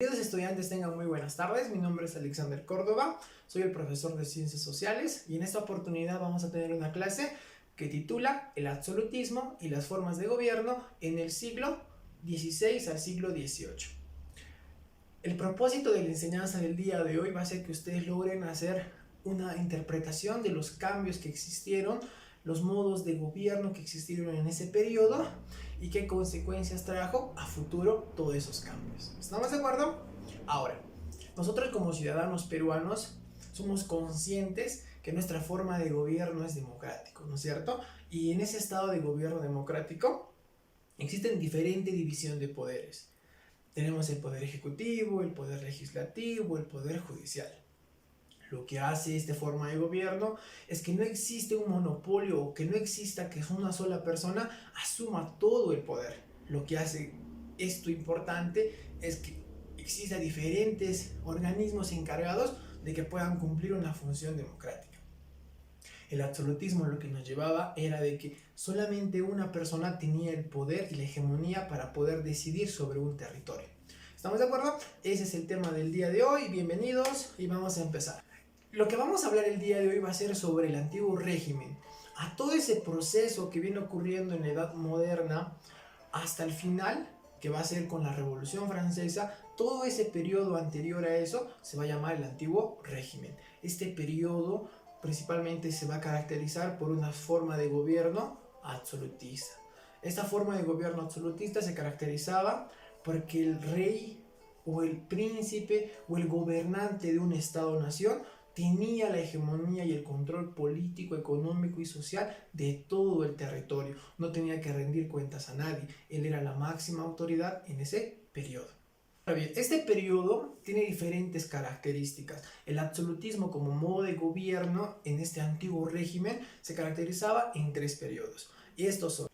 Queridos estudiantes, tengan muy buenas tardes. Mi nombre es Alexander Córdoba, soy el profesor de Ciencias Sociales y en esta oportunidad vamos a tener una clase que titula El absolutismo y las formas de gobierno en el siglo XVI al siglo XVIII. El propósito de la enseñanza del día de hoy va a ser que ustedes logren hacer una interpretación de los cambios que existieron, los modos de gobierno que existieron en ese periodo y qué consecuencias trajo a futuro todos esos cambios. ¿Estamos de acuerdo? Ahora, nosotros como ciudadanos peruanos somos conscientes que nuestra forma de gobierno es democrático, ¿no es cierto? Y en ese estado de gobierno democrático existen diferentes divisiones de poderes. Tenemos el poder ejecutivo, el poder legislativo, el poder judicial. Lo que hace esta forma de gobierno es que no existe un monopolio o que no exista que una sola persona asuma todo el poder. Lo que hace esto importante es que existan diferentes organismos encargados de que puedan cumplir una función democrática. El absolutismo lo que nos llevaba era de que solamente una persona tenía el poder y la hegemonía para poder decidir sobre un territorio. ¿Estamos de acuerdo? Ese es el tema del día de hoy. Bienvenidos y vamos a empezar. Lo que vamos a hablar el día de hoy va a ser sobre el antiguo régimen, a todo ese proceso que viene ocurriendo en la Edad Moderna hasta el final, que va a ser con la Revolución Francesa. Todo ese periodo anterior a eso se va a llamar el antiguo régimen. Este periodo principalmente se va a caracterizar por una forma de gobierno absolutista. Esta forma de gobierno absolutista se caracterizaba porque el rey o el príncipe o el gobernante de un estado-nación tenía la hegemonía y el control político, económico y social de todo el territorio. No tenía que rendir cuentas a nadie. Él era la máxima autoridad en ese periodo. Ahora bien, este periodo tiene diferentes características. El absolutismo como modo de gobierno en este antiguo régimen se caracterizaba en tres periodos. Y estos son: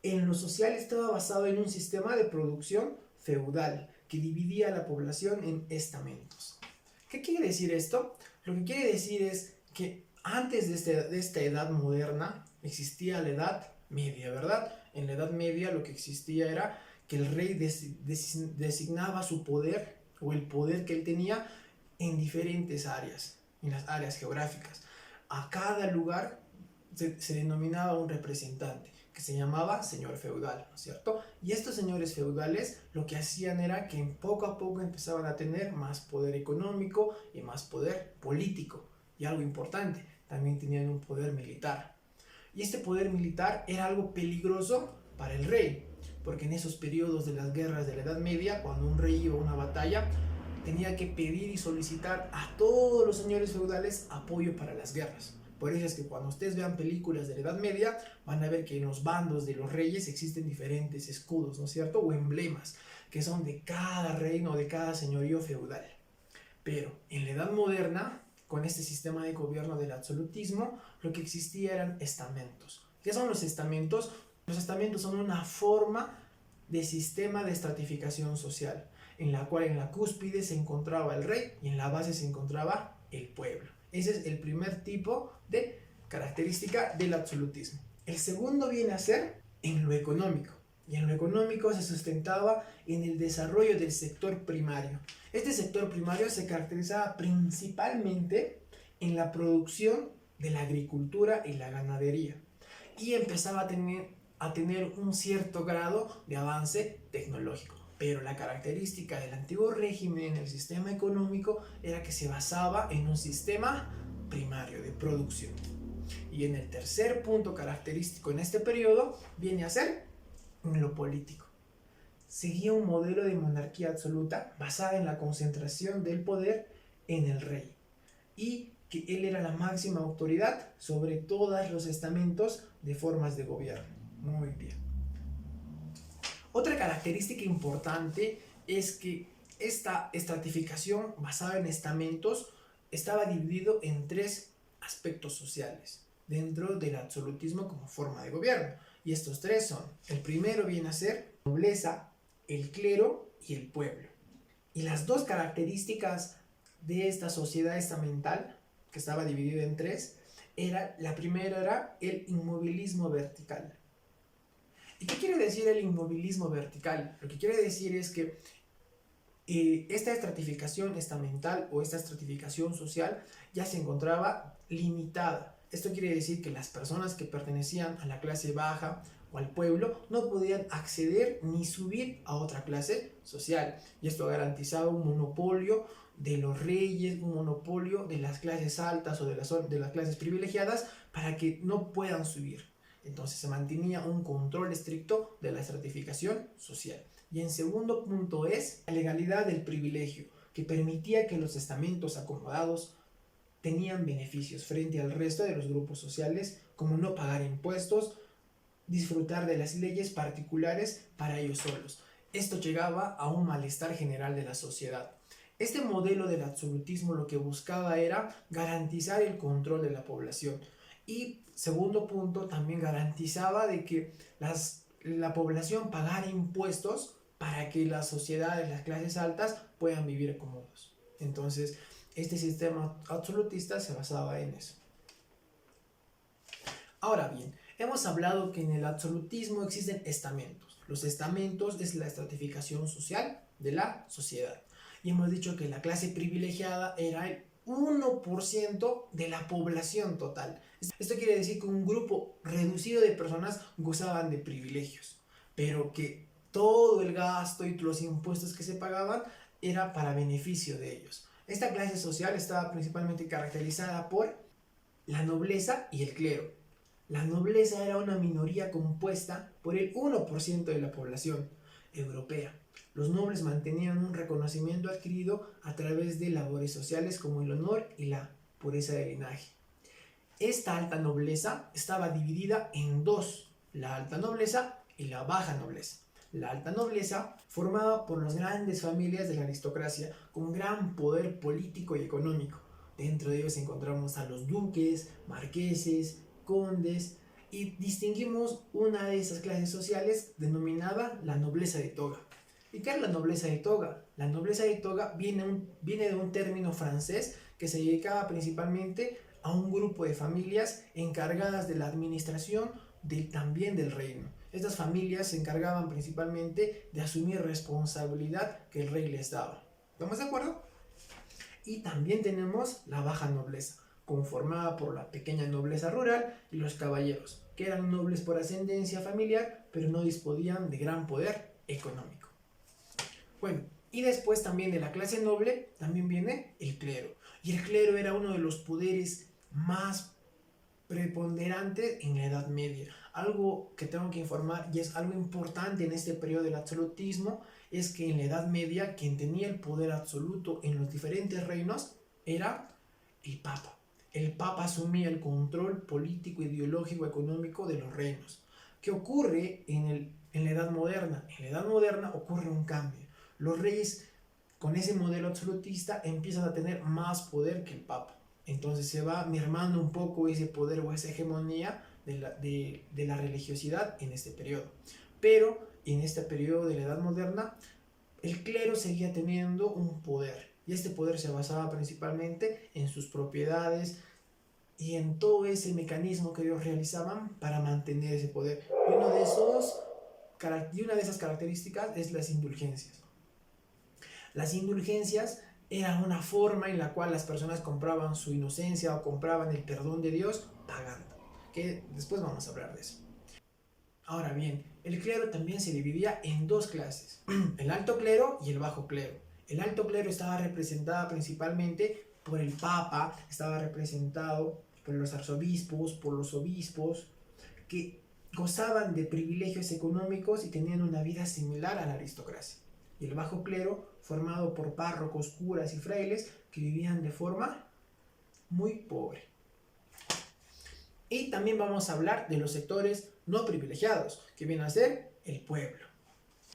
en lo social estaba basado en un sistema de producción feudal que dividía a la población en estamentos. ¿Qué quiere decir esto? Lo que quiere decir es que antes de esta edad moderna existía la Edad Media, ¿verdad? En la Edad Media lo que existía era que el rey designaba su poder o el poder que él tenía en diferentes en las áreas geográficas. A cada lugar se denominaba un representante que se llamaba señor feudal, ¿no es cierto? Y estos señores feudales lo que hacían era que poco a poco empezaban a tener más poder económico y más poder político. Y algo importante, también tenían un poder militar. Y este poder militar era algo peligroso para el rey, porque en esos periodos de las guerras de la Edad Media, cuando un rey iba a una batalla, tenía que pedir y solicitar a todos los señores feudales apoyo para las guerras. Por eso es que cuando ustedes vean películas de la Edad Media, van a ver que en los bandos de los reyes existen diferentes escudos, ¿no es cierto? O emblemas, que son de cada reino, de cada señorío feudal. Pero en la Edad Moderna, con este sistema de gobierno del absolutismo, lo que existía eran estamentos. ¿Qué son los estamentos? Los estamentos son una forma de sistema de estratificación social, en la cual en la cúspide se encontraba el rey y en la base se encontraba el pueblo. Ese es el primer tipo de característica del absolutismo. El segundo viene a ser en lo económico. Y en lo económico se sustentaba en el desarrollo del sector primario. Este sector primario se caracterizaba principalmente en la producción de la agricultura y la ganadería. Y empezaba a tener un cierto grado de avance tecnológico. Pero la característica del antiguo régimen en el sistema económico era que se basaba en un sistema primario de producción. Y en el tercer punto característico en este periodo viene a ser en lo político. Seguía un modelo de monarquía absoluta basada en la concentración del poder en el rey y que él era la máxima autoridad sobre todos los estamentos de formas de gobierno. Muy bien. Otra característica importante es que esta estratificación basada en estamentos estaba dividido en tres aspectos sociales dentro del absolutismo como forma de gobierno. Y estos tres son: el primero viene a ser la nobleza, el clero y el pueblo. Y las dos características de esta sociedad estamental, que estaba dividida en tres, la primera era el inmovilismo vertical. ¿Y qué quiere decir el inmovilismo vertical? Lo que quiere decir es que Esta estratificación estamental o esta estratificación social ya se encontraba limitada. Esto quiere decir que las personas que pertenecían a la clase baja o al pueblo no podían acceder ni subir a otra clase social. Y esto garantizaba un monopolio de los reyes, un monopolio de las clases altas o de las clases privilegiadas para que no puedan subir. Entonces se mantenía un control estricto de la estratificación social. Y en segundo punto es la legalidad del privilegio, que permitía que los estamentos acomodados tenían beneficios frente al resto de los grupos sociales, como no pagar impuestos, disfrutar de las leyes particulares para ellos solos. Esto llegaba a un malestar general de la sociedad. Este modelo del absolutismo lo que buscaba era garantizar el control de la población. Y segundo punto, también garantizaba de que la población pagara impuestos para que las sociedades, las clases altas puedan vivir cómodos. Entonces, este sistema absolutista se basaba en eso. Ahora bien, hemos hablado que en el absolutismo existen estamentos. Los estamentos es la estratificación social de la sociedad. Y hemos dicho que la clase privilegiada era el 1% de la población total. Esto quiere decir que un grupo reducido de personas gozaban de privilegios, pero que todo el gasto y los impuestos que se pagaban era para beneficio de ellos. Esta clase social estaba principalmente caracterizada por la nobleza y el clero. La nobleza era una minoría compuesta por el 1% de la población europea. Los nobles mantenían un reconocimiento adquirido a través de labores sociales como el honor y la pureza de linaje. Esta alta nobleza estaba dividida en dos, la alta nobleza y la baja nobleza. La alta nobleza, formada por las grandes familias de la aristocracia con gran poder político y económico. Dentro de ellos encontramos a los duques, marqueses, condes, y distinguimos una de esas clases sociales denominada la nobleza de toga. ¿Y qué es la nobleza de toga? La nobleza de toga viene de un término francés que se dedicaba principalmente a un grupo de familias encargadas de la administración también del reino. Estas familias se encargaban principalmente de asumir responsabilidad que el rey les daba. ¿Estamos de acuerdo? Y también tenemos la baja nobleza, conformada por la pequeña nobleza rural y los caballeros, que eran nobles por ascendencia familiar, pero no disponían de gran poder económico. Bueno, y después también de la clase noble, también viene el clero. Y el clero era uno de los poderes más preponderantes en la Edad Media. Algo que tengo que informar, y es algo importante en este periodo del absolutismo, es que en la Edad Media quien tenía el poder absoluto en los diferentes reinos era el Papa. El Papa asumía el control político, ideológico, económico de los reinos. ¿Qué ocurre en la Edad Moderna? En la Edad Moderna ocurre un cambio. Los reyes, con ese modelo absolutista, empiezan a tener más poder que el Papa. Entonces se va mermando un poco ese poder o esa hegemonía de la religiosidad en este periodo. Pero en este periodo de la Edad Moderna, el clero seguía teniendo un poder. Y este poder se basaba principalmente en sus propiedades y en todo ese mecanismo que ellos realizaban para mantener ese poder. Y una de esas características es las indulgencias. Las indulgencias eran una forma en la cual las personas compraban su inocencia o compraban el perdón de Dios pagando, que después vamos a hablar de eso. Ahora bien, el clero también se dividía en dos clases, el alto clero y el bajo clero. El alto clero estaba representado principalmente por el Papa, estaba representado por los arzobispos, por los obispos, que gozaban de privilegios económicos y tenían una vida similar a la aristocracia. Y el bajo clero, formado por párrocos, curas y frailes, que vivían de forma muy pobre. Y también vamos a hablar de los sectores no privilegiados, que viene a ser el pueblo.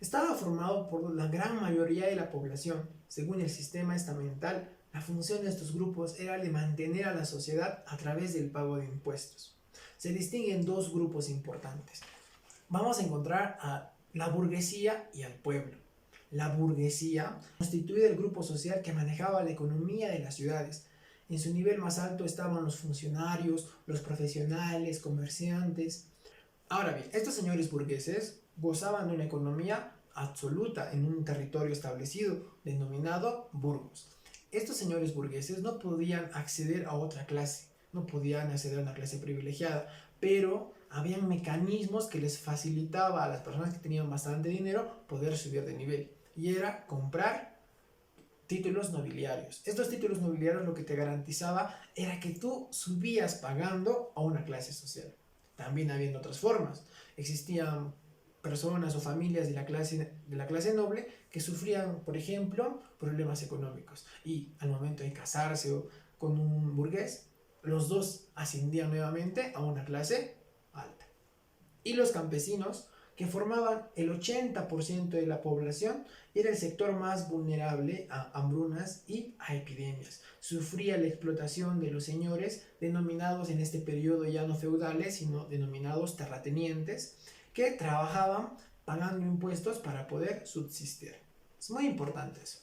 Estaba formado por la gran mayoría de la población. Según el sistema estamental, la función de estos grupos era de mantener a la sociedad a través del pago de impuestos. Se distinguen dos grupos importantes. Vamos a encontrar a la burguesía y al pueblo. La burguesía constituía el grupo social que manejaba la economía de las ciudades. En su nivel más alto estaban los funcionarios, los profesionales, comerciantes. Ahora bien, estos señores burgueses gozaban de una economía absoluta en un territorio establecido, denominado burgos. Estos señores burgueses no podían acceder a otra clase, no podían acceder a una clase privilegiada, pero habían mecanismos que les facilitaba a las personas que tenían bastante dinero poder subir de nivel, y era comprar títulos nobiliarios. Estos títulos nobiliarios lo que te garantizaba era que tú subías pagando a una clase social. También había otras formas. Existían personas o familias de la clase noble que sufrían, por ejemplo, problemas económicos. Y al momento de casarse con un burgués, los dos ascendían nuevamente a una clase alta. Y los campesinos, que formaban el 80% de la población, era el sector más vulnerable a hambrunas y a epidemias. Sufría la explotación de los señores, denominados en este periodo ya no feudales, sino denominados terratenientes, que trabajaban pagando impuestos para poder subsistir. Es muy importante eso.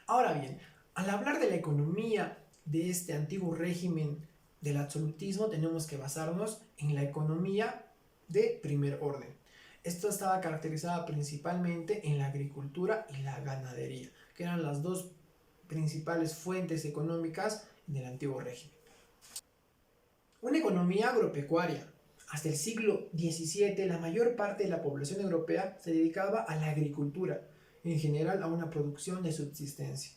Ahora bien, al hablar de la economía de este antiguo régimen del absolutismo, tenemos que basarnos en la economía de primer orden. Esto estaba caracterizada principalmente en la agricultura y la ganadería, que eran las dos principales fuentes económicas del antiguo régimen. Una economía agropecuaria. Hasta el siglo XVII, la mayor parte de la población europea se dedicaba a la agricultura, en general a una producción de subsistencia,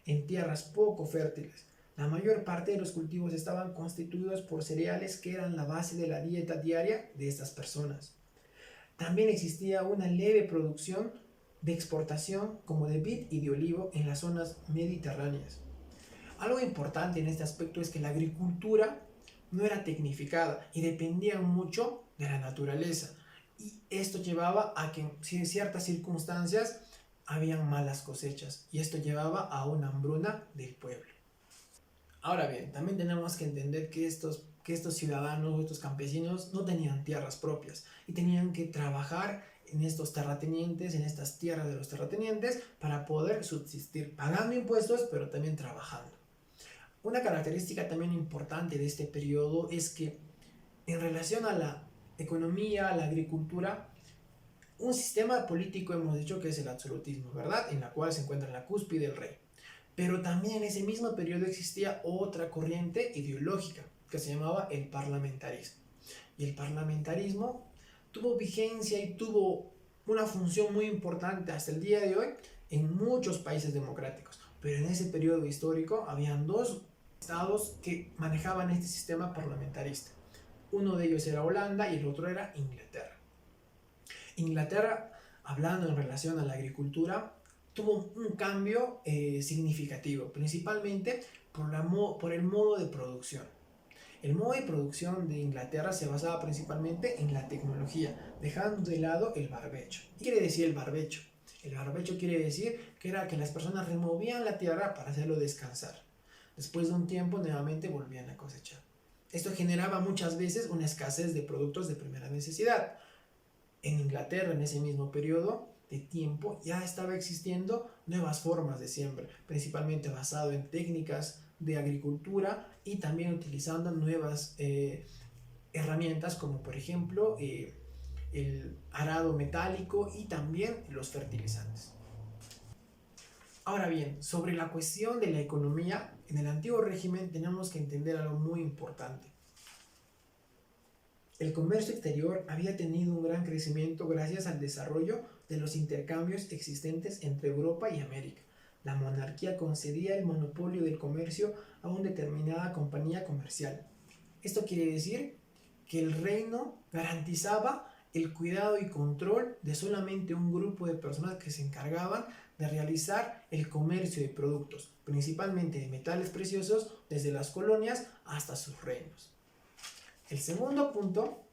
en tierras poco fértiles. La mayor parte de los cultivos estaban constituidos por cereales que eran la base de la dieta diaria de estas personas. También existía una leve producción de exportación como de vid y de olivo en las zonas mediterráneas. Algo importante en este aspecto es que la agricultura no era tecnificada y dependía mucho de la naturaleza. Y esto llevaba a que en ciertas circunstancias habían malas cosechas y esto llevaba a una hambruna del pueblo. Ahora bien, también tenemos que entender que estos ciudadanos, estos campesinos, no tenían tierras propias y tenían que trabajar en estos terratenientes, en estas tierras de los terratenientes, para poder subsistir, pagando impuestos, pero también trabajando. Una característica también importante de este periodo es que en relación a la economía, a la agricultura, un sistema político hemos dicho que es el absolutismo, ¿verdad? En la cual se encuentra la cúspide del rey. Pero también en ese mismo periodo existía otra corriente ideológica que se llamaba el parlamentarismo. Y el parlamentarismo tuvo vigencia y tuvo una función muy importante hasta el día de hoy en muchos países democráticos. Pero en ese periodo histórico habían dos estados que manejaban este sistema parlamentarista. Uno de ellos era Holanda y el otro era Inglaterra. Inglaterra, hablando en relación a la agricultura, tuvo un cambio significativo, principalmente por el modo de producción. El modo de producción de Inglaterra se basaba principalmente en la tecnología, dejando de lado el barbecho. ¿Qué quiere decir el barbecho? El barbecho quiere decir que era que las personas removían la tierra para hacerlo descansar. Después de un tiempo nuevamente volvían a cosechar. Esto generaba muchas veces una escasez de productos de primera necesidad. En Inglaterra, en ese mismo periodo de tiempo, ya estaba existiendo nuevas formas de siembra, principalmente basado en técnicas de agricultura y también utilizando nuevas herramientas como por ejemplo el arado metálico y también los fertilizantes. Ahora bien, sobre la cuestión de la economía, en el antiguo régimen tenemos que entender algo muy importante. El comercio exterior había tenido un gran crecimiento gracias al desarrollo de los intercambios existentes entre Europa y América. La monarquía concedía el monopolio del comercio a una determinada compañía comercial. Esto quiere decir que el reino garantizaba el cuidado y control de solamente un grupo de personas que se encargaban de realizar el comercio de productos, principalmente de metales preciosos, desde las colonias hasta sus reinos. El segundo punto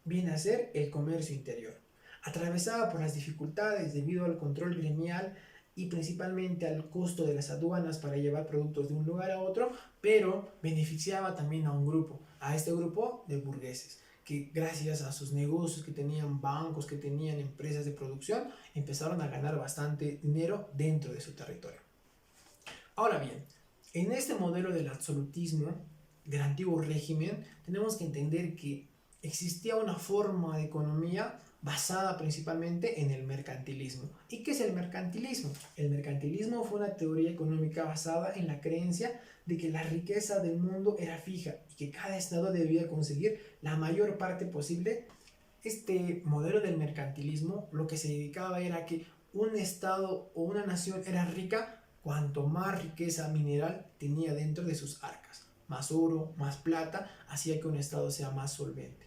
viene a ser el comercio interior. Atravesada por las dificultades debido al control gremial y principalmente al costo de las aduanas para llevar productos de un lugar a otro, pero beneficiaba también a un grupo, a este grupo de burgueses, que gracias a sus negocios, que tenían bancos, que tenían empresas de producción, empezaron a ganar bastante dinero dentro de su territorio. Ahora bien, en este modelo del absolutismo, del antiguo régimen, tenemos que entender que existía una forma de economía basada principalmente en el mercantilismo. ¿Y qué es el mercantilismo? El mercantilismo fue una teoría económica basada en la creencia de que la riqueza del mundo era fija y que cada estado debía conseguir la mayor parte posible. Este modelo del mercantilismo lo que se dedicaba era que un estado o una nación era rica cuanto más riqueza mineral tenía dentro de sus arcas. Más oro, más plata, hacía que un estado sea más solvente.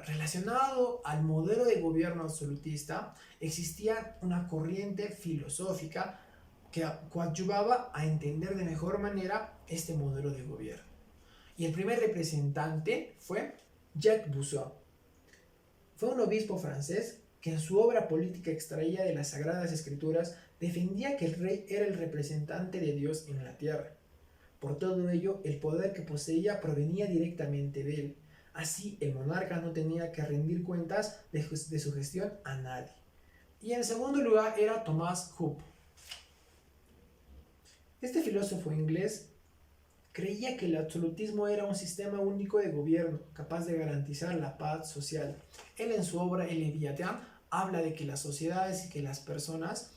Relacionado al modelo de gobierno absolutista, existía una corriente filosófica que coadyuvaba a entender de mejor manera este modelo de gobierno. Y el primer representante fue Jacques Rousseau. Fue un obispo francés que en su obra política extraída de las Sagradas Escrituras defendía que el rey era el representante de Dios en la tierra. Por todo ello, el poder que poseía provenía directamente de él. Así, el monarca no tenía que rendir cuentas de su gestión a nadie. Y en segundo lugar era Thomas Hobbes. Este filósofo inglés creía que el absolutismo era un sistema único de gobierno, capaz de garantizar la paz social. Él en su obra El Leviatán habla de que las sociedades y que las personas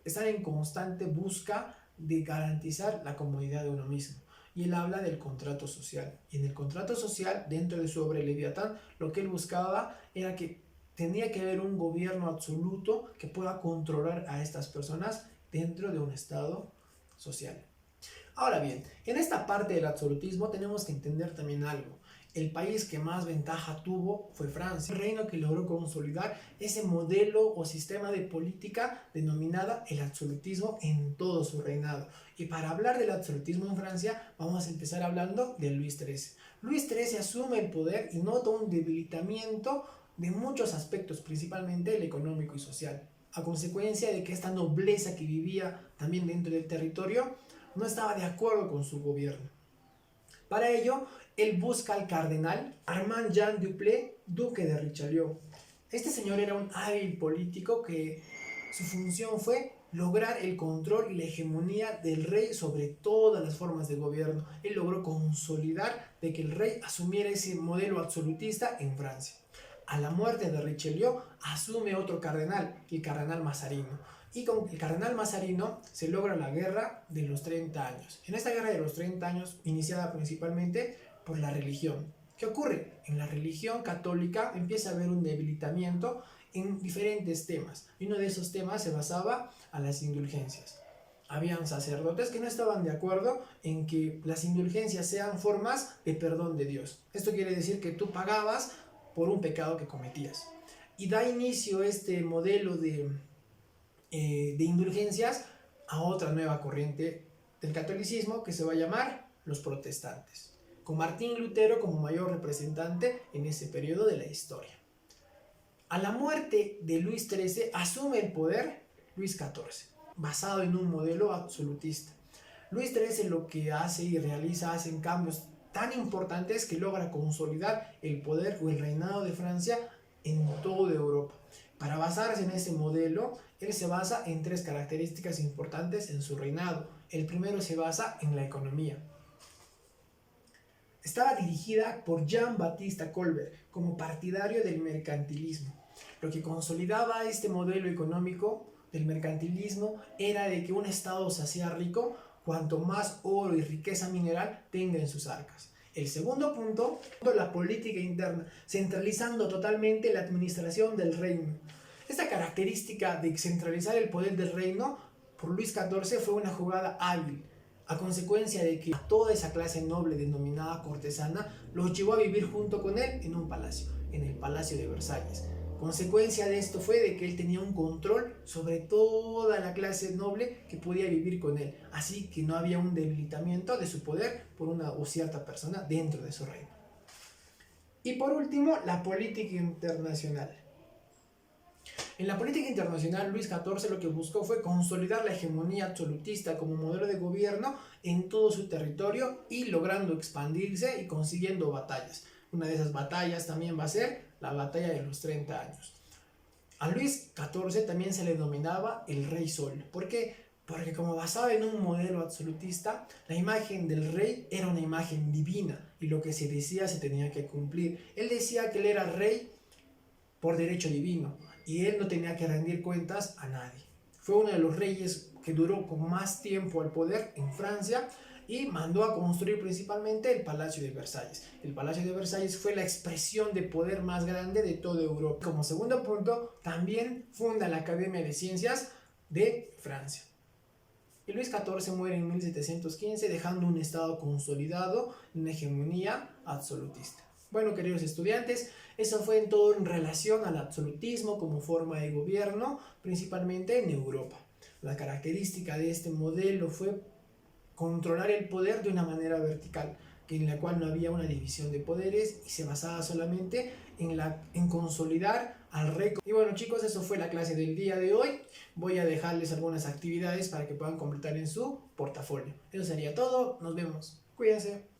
están en constante busca de garantizar la comodidad de uno mismo. Y él habla del contrato social. Y en el contrato social, dentro de su obra El Leviatán, lo que él buscaba era que tenía que haber un gobierno absoluto que pueda controlar a estas personas dentro de un estado social. Ahora bien, en esta parte del absolutismo tenemos que entender también algo. El país que más ventaja tuvo fue Francia, el reino que logró consolidar ese modelo o sistema de política denominada el absolutismo en todo su reinado. Y para hablar del absolutismo en Francia, vamos a empezar hablando de Luis XIII. Luis XIII asume el poder y nota un debilitamiento de muchos aspectos, principalmente el económico y social, a consecuencia de que esta nobleza que vivía también dentro del territorio no estaba de acuerdo con su gobierno. Para ello, él busca al cardenal Armand Jean Dupleix, duque de Richelieu. Este señor era un hábil político que su función fue lograr el control y la hegemonía del rey sobre todas las formas de gobierno. Él logró consolidar de que el rey asumiera ese modelo absolutista en Francia. A la muerte de Richelieu asume otro cardenal, el cardenal Mazarino. Y con el cardenal Mazarino se logra la guerra de los 30 años. En esta guerra de los 30 años, iniciada principalmente por la religión. ¿Qué ocurre? En la religión católica empieza a haber un debilitamiento en diferentes temas. Y uno de esos temas se basaba a las indulgencias. Habían sacerdotes que no estaban de acuerdo en que las indulgencias sean formas de perdón de Dios. Esto quiere decir que tú pagabas por un pecado que cometías. Y da inicio este modelo de indulgencias a otra nueva corriente del catolicismo que se va a llamar los protestantes, con Martín Lutero como mayor representante en ese periodo de la historia. A la muerte de Luis XIII asume el poder Luis XIV, basado en un modelo absolutista. Luis XIII lo que hace y realiza hacen cambios tan importantes que logra consolidar el poder o el reinado de Francia en toda Europa. Para basarse en ese modelo, él se basa en tres características importantes en su reinado. El primero se basa en la economía. Estaba dirigida por Jean-Baptiste Colbert como partidario del mercantilismo. Lo que consolidaba este modelo económico del mercantilismo era de que un estado se hacía rico cuanto más oro y riqueza mineral tenga en sus arcas. El segundo punto, la política interna, centralizando totalmente la administración del reino. Esta característica de centralizar el poder del reino por Luis XIV fue una jugada hábil, a consecuencia de que toda esa clase noble denominada cortesana los llevó a vivir junto con él en un palacio, en el Palacio de Versalles. Consecuencia de esto fue de que él tenía un control sobre toda la clase noble que podía vivir con él, así que no había un debilitamiento de su poder por una o cierta persona dentro de su reino. Y por último, la política internacional. En la política internacional, Luis XIV lo que buscó fue consolidar la hegemonía absolutista como modelo de gobierno en todo su territorio y logrando expandirse y consiguiendo batallas. Una de esas batallas también va a ser la batalla de los 30 años. A Luis XIV también se le denominaba el Rey Sol. ¿Por qué? Porque como basaba en un modelo absolutista, la imagen del rey era una imagen divina y lo que se decía se tenía que cumplir. Él decía que él era rey por derecho divino y él no tenía que rendir cuentas a nadie. Fue uno de los reyes que duró con más tiempo al poder en Francia y mandó a construir principalmente el Palacio de Versalles. El Palacio de Versalles fue la expresión de poder más grande de toda Europa. Como segundo punto, también funda la Academia de Ciencias de Francia. Y Luis XIV muere en 1715 dejando un estado consolidado, una hegemonía absolutista. Bueno, queridos estudiantes, eso fue en todo en relación al absolutismo como forma de gobierno, principalmente en Europa. La característica de este modelo fue controlar el poder de una manera vertical, en la cual no había una división de poderes y se basaba solamente en consolidar al rey. Y bueno, chicos, eso fue la clase del día de hoy. Voy a dejarles algunas actividades para que puedan completar en su portafolio. Eso sería todo. Nos vemos. Cuídense.